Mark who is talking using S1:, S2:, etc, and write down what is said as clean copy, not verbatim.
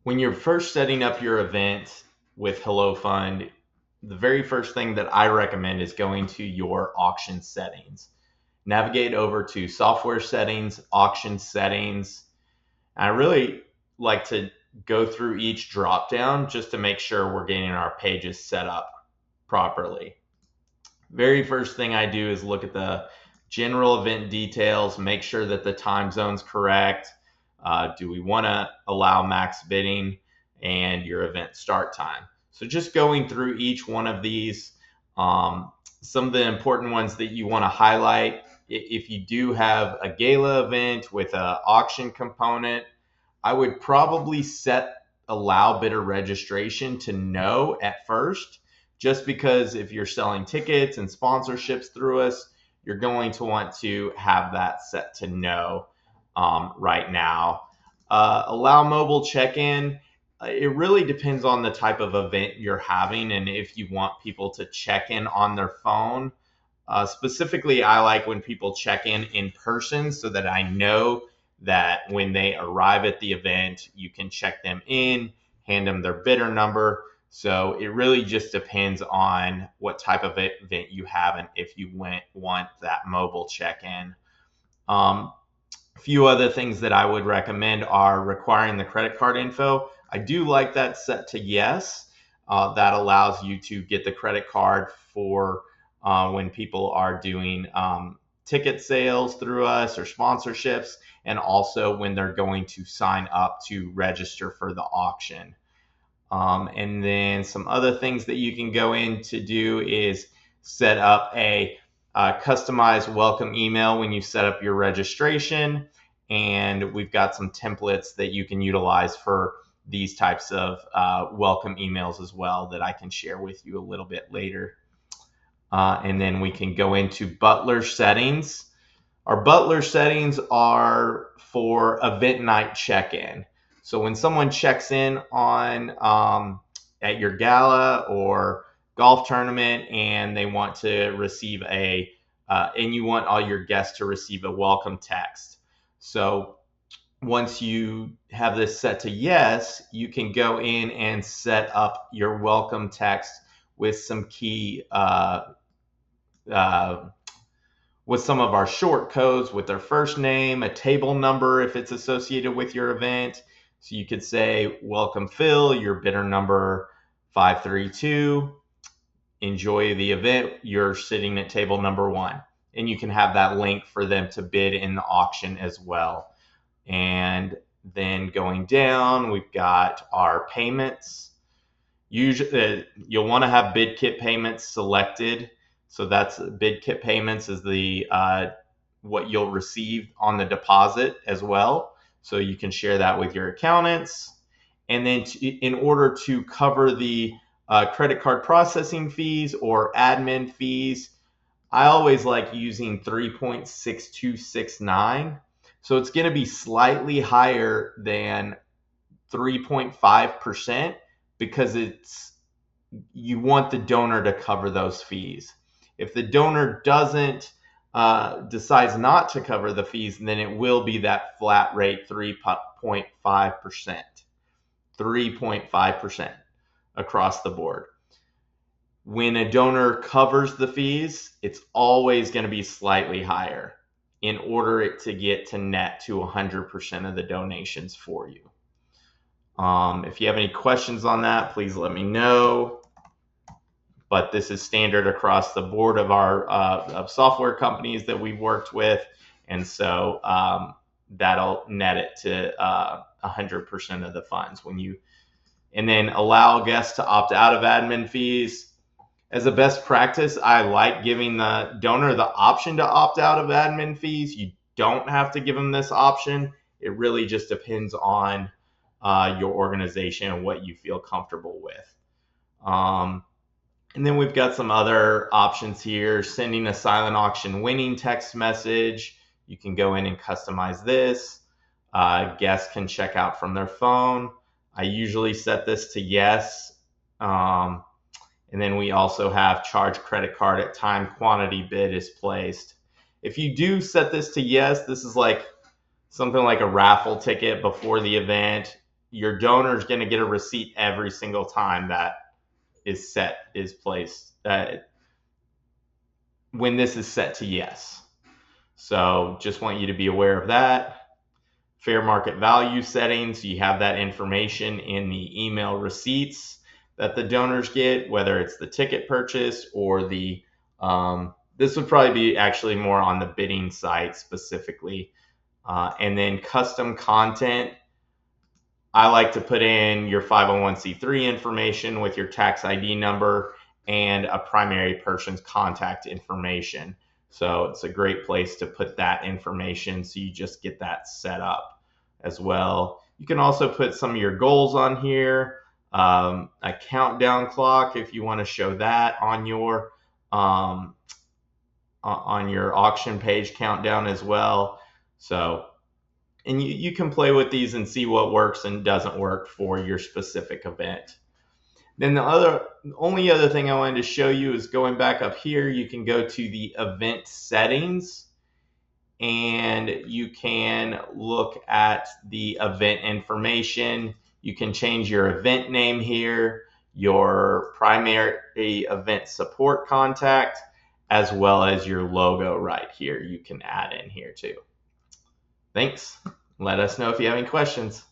S1: When you're first setting up your event with HelloFund, the very first thing that I recommend is going to your auction settings. Navigate over to software settings, auction settings. I really like to go through each drop down just to make sure we're getting our pages set up properly. Very first thing I do is look at the general event details, make sure that the time zone's correct. Do we want to allow max bidding and your event start time? So just going through each one of these, some of the important ones that you want to highlight. If you do have a gala event with an auction component, I would probably set allow bidder registration to no at first, just because if you're selling tickets and sponsorships through us, you're going to want to have that set to no right now. Allow mobile check-in. It really depends on the type of event you're having and if you want people to check in on their phone. Specifically, I like when people check in person so that I know that when they arrive at the event, you can check them in, hand them their bidder number. So it really just depends on what type of event you have and if you want that mobile check-in. A few other things that I would recommend are requiring the credit card info. I do like that set to yes. That allows you to get the credit card for when people are doing ticket sales through us or sponsorships, and also when they're going to sign up to register for the auction. And then some other things that you can go in to do is set up a customized welcome email when you set up your registration. And we've got some templates that you can utilize for these types of welcome emails as well that I can share with you a little bit later. And then we can go into Butler settings. Our Butler settings are for event night check-in. So when someone checks in on at your gala or golf tournament and they want to receive and you want all your guests to receive a welcome text. So once you have this set to yes, you can go in and set up your welcome text with some key uh, with some of our short codes with their first name, a table number if it's associated with your event. So you could say, welcome Phil, your bidder number 532. Enjoy the event. You're sitting at table number 1. And you can have that link for them to bid in the auction as well. And then going down, we've got our payments. Usually, you'll want to have bid kit payments selected. So that's bid kit payments is the what you'll receive on the deposit as well. So you can share that with your accountants. And then in order to cover the credit card processing fees or admin fees, I always like using 3.6269. So it's going to be slightly higher than 3.5% because you want the donor to cover those fees. If the donor doesn't decides not to cover the fees, then it will be that flat rate 3.5%. 3.5% across the board. When a donor covers the fees, it's always going to be slightly higher in order it to get to net to 100% of the donations for you. If you have any questions on that, please let me know. But this is standard across the board of our of software companies that we've worked with, and so that'll net it to 100% of the funds when you. And then allow guests to opt out of admin fees. As a best practice, I like giving the donor the option to opt out of admin fees. You don't have to give them this option. It really just depends on your organization and what you feel comfortable with. And then we've got some other options here. Sending a silent auction winning text message. You can go in and customize this. Guests can check out from their phone. I usually set this to yes. And then we also have charge credit card at time quantity bid is placed. If you do set this to yes, this is like something like a raffle ticket before the event. your donor is going to get a receipt every single time that is placed when this is set to yes. So just want you to be aware of that. Fair market value settings, you have that information in the email receipts that the donors get, whether it's the ticket purchase or the this would probably be actually more on the bidding site specifically. And then custom content, I like to put in your 501c3 information with your tax ID number and a primary person's contact information. So it's a great place to put that information, so you just get that set up as well. You can also put some of your goals on here, a countdown clock if you want to show that on your auction page countdown as well. So, and you can play with these and see what works and doesn't work for your specific event. Then the only other thing I wanted to show you is going back up here, you can go to the event settings and you can look at the event information. You can change your event name here, your primary event support contact, as well as your logo right here. You can add in here too. Thanks. Let us know if you have any questions.